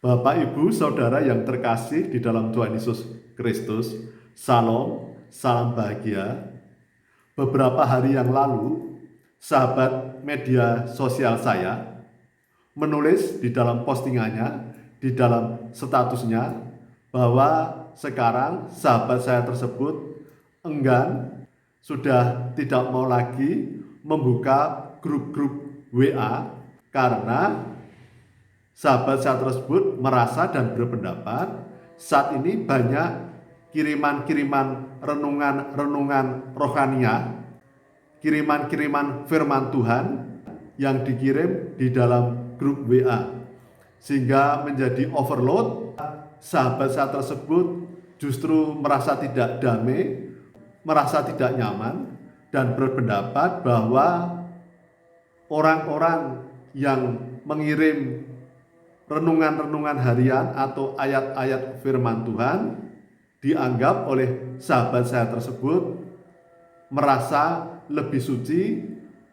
Bapak, Ibu, Saudara yang terkasih di dalam Tuhan Yesus Kristus, Salam, salam bahagia. Beberapa hari yang lalu, sahabat media sosial saya menulis di dalam postingannya, di dalam statusnya, bahwa sekarang sahabat saya tersebut enggan, sudah tidak mau lagi membuka grup-grup WA karena sahabat saya tersebut merasa dan berpendapat saat ini banyak kiriman-kiriman renungan-renungan rohania, kiriman-kiriman firman Tuhan yang dikirim di dalam grup WA, sehingga menjadi overload. Sahabat saya tersebut justru merasa tidak damai, merasa tidak nyaman, dan berpendapat bahwa orang-orang yang mengirim renungan-renungan harian atau ayat-ayat firman Tuhan dianggap oleh sahabat saya tersebut merasa lebih suci,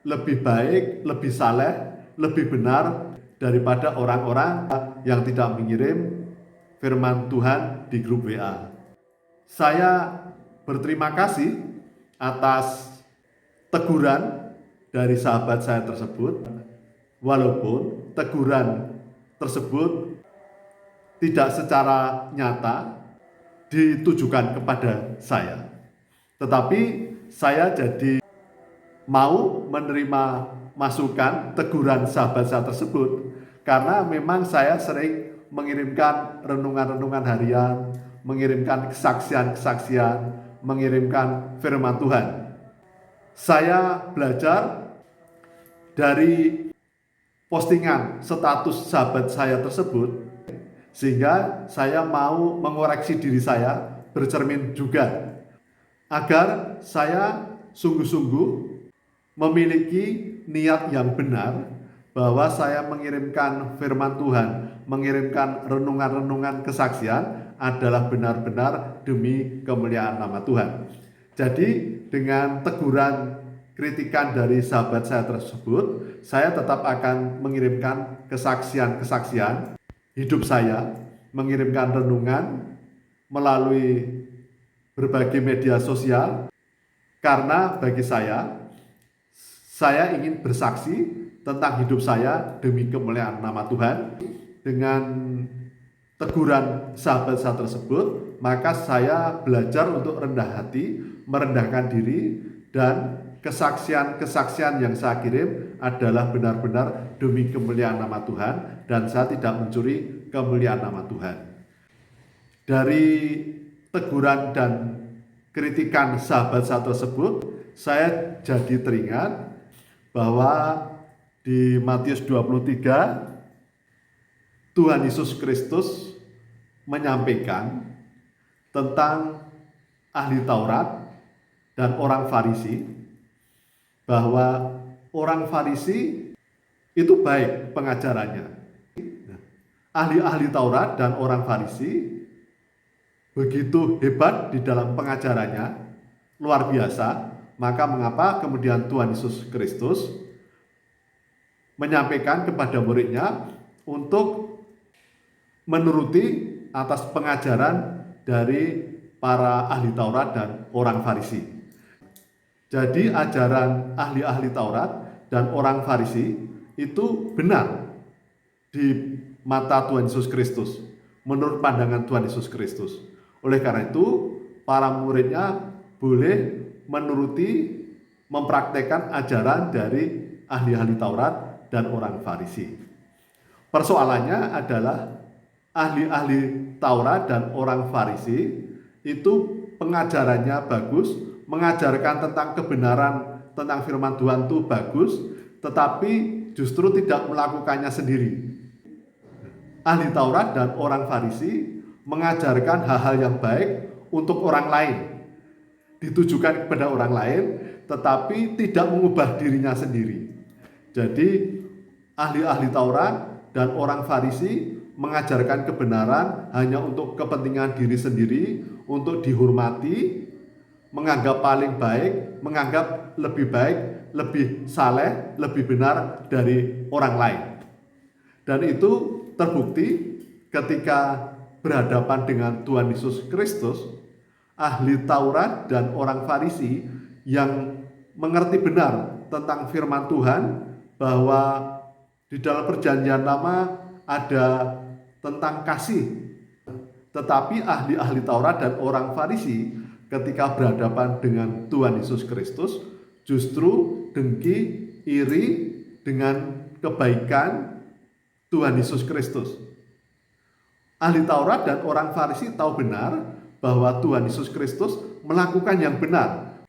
lebih baik, lebih saleh, lebih benar daripada orang-orang yang tidak mengirim firman Tuhan di grup WA. Saya berterima kasih atas teguran dari sahabat saya tersebut, walaupun teguran tersebut tidak secara nyata ditujukan kepada saya. Tetapi saya jadi mau menerima masukan teguran sahabat saya tersebut karena memang saya sering mengirimkan renungan-renungan harian, mengirimkan kesaksian-kesaksian, mengirimkan firman Tuhan. Saya belajar dari postingan status sahabat saya tersebut, sehingga saya mau mengoreksi diri saya, bercermin juga, agar saya sungguh-sungguh memiliki niat yang benar bahwa saya mengirimkan firman Tuhan, mengirimkan renungan-renungan kesaksian adalah benar-benar demi kemuliaan nama Tuhan. Jadi dengan teguran kritikan dari sahabat saya tersebut, saya tetap akan mengirimkan kesaksian-kesaksian hidup saya, mengirimkan renungan melalui berbagai media sosial, karena bagi saya ingin bersaksi tentang hidup saya demi kemuliaan nama Tuhan. Dengan teguran sahabat saya tersebut, maka saya belajar untuk rendah hati, merendahkan diri, dan kesaksian-kesaksian yang saya kirim adalah benar-benar demi kemuliaan nama Tuhan, dan saya tidak mencuri kemuliaan nama Tuhan. Dari teguran dan kritikan sahabat saya tersebut, saya jadi teringat bahwa di Matius 23, Tuhan Yesus Kristus menyampaikan tentang ahli Taurat dan orang Farisi, bahwa orang Farisi itu baik pengajarannya. Ahli-ahli Taurat dan orang Farisi begitu hebat di dalam pengajarannya, luar biasa. Maka mengapa kemudian Tuhan Yesus Kristus menyampaikan kepada muridnya untuk menuruti atas pengajaran dari para ahli Taurat dan orang Farisi. Jadi ajaran ahli-ahli Taurat dan orang Farisi itu benar di mata Tuhan Yesus Kristus, menurut pandangan Tuhan Yesus Kristus. Oleh karena itu, para muridnya boleh menuruti, mempraktekkan ajaran dari ahli-ahli Taurat dan orang Farisi. Persoalannya adalah ahli-ahli Taurat dan orang Farisi itu pengajarannya bagus, mengajarkan tentang kebenaran, tentang firman Tuhan itu bagus, tetapi justru tidak melakukannya sendiri. Ahli Taurat dan orang Farisi mengajarkan hal-hal yang baik untuk orang lain, ditujukan kepada orang lain, tetapi tidak mengubah dirinya sendiri. Jadi ahli-ahli Taurat dan orang Farisi mengajarkan kebenaran hanya untuk kepentingan diri sendiri, untuk dihormati, menganggap paling baik, menganggap lebih baik, lebih saleh, lebih benar dari orang lain. Dan itu terbukti ketika berhadapan dengan Tuhan Yesus Kristus, ahli Taurat dan orang Farisi yang mengerti benar tentang firman Tuhan, bahwa di dalam perjanjian lama ada tentang kasih. Tetapi ahli-ahli Taurat dan orang Farisi ketika berhadapan dengan Tuhan Yesus Kristus justru dengki, iri dengan kebaikan Tuhan Yesus Kristus. Ahli Taurat dan orang Farisi tahu benar bahwa Tuhan Yesus Kristus melakukan yang benar,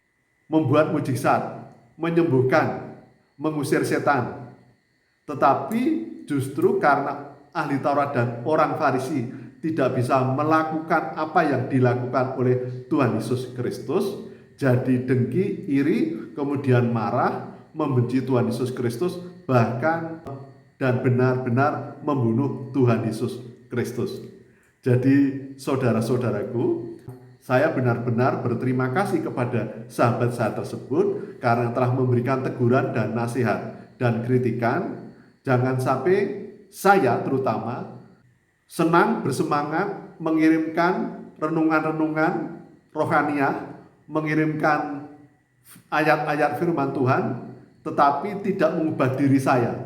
membuat mujizat, menyembuhkan, mengusir setan. Tetapi justru karena ahli Taurat dan orang Farisi tidak bisa melakukan apa yang dilakukan oleh Tuhan Yesus Kristus, jadi dengki, iri, kemudian marah, membenci Tuhan Yesus Kristus, bahkan dan benar-benar membunuh Tuhan Yesus Kristus. Jadi saudara-saudaraku, saya benar-benar berterima kasih kepada sahabat saya tersebut karena telah memberikan teguran dan nasihat dan kritikan. Jangan sampai saya terutama senang bersemangat mengirimkan renungan-renungan rohaniah, mengirimkan ayat-ayat firman Tuhan, tetapi tidak mengubah diri saya.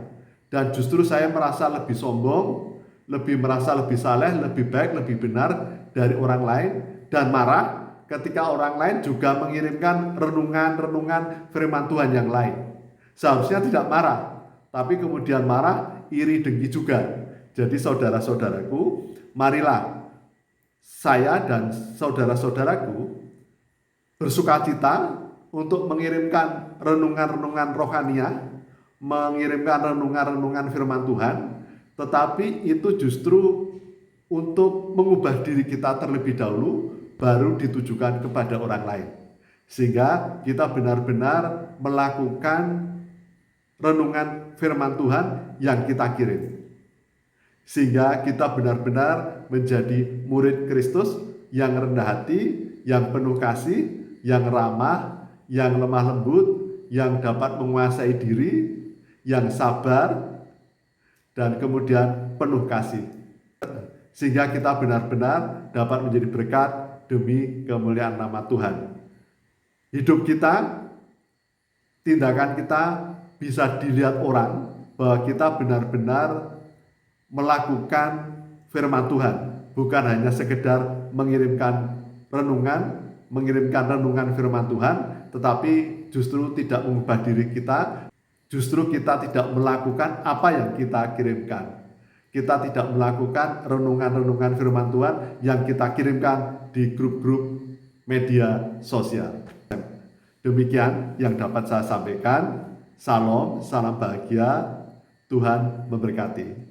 Dan justru saya merasa lebih sombong, merasa lebih saleh, lebih baik, lebih benar dari orang lain, dan marah ketika orang lain juga mengirimkan renungan-renungan firman Tuhan yang lain. Seharusnya tidak marah, tapi kemudian marah, iri, dengki juga. Jadi saudara-saudaraku, marilah saya dan saudara-saudaraku bersukacita untuk mengirimkan renungan-renungan rohaniah, mengirimkan renungan-renungan firman Tuhan, tetapi itu justru untuk mengubah diri kita terlebih dahulu, baru ditujukan kepada orang lain. Sehingga kita benar-benar melakukan renungan firman Tuhan yang kita kirim. Sehingga kita benar-benar menjadi murid Kristus yang rendah hati, yang penuh kasih, yang ramah, yang lemah lembut, yang dapat menguasai diri, yang sabar, dan kemudian penuh kasih. Sehingga kita benar-benar dapat menjadi berkat demi kemuliaan nama Tuhan. Hidup kita, tindakan kita bisa dilihat orang bahwa kita benar-benar melakukan firman Tuhan, bukan hanya sekedar mengirimkan renungan firman Tuhan, tetapi justru tidak mengubah diri kita, justru kita tidak melakukan apa yang kita kirimkan. Kita tidak melakukan renungan-renungan firman Tuhan yang kita kirimkan di grup-grup media sosial. Demikian yang dapat saya sampaikan. Salam, salam bahagia, Tuhan memberkati.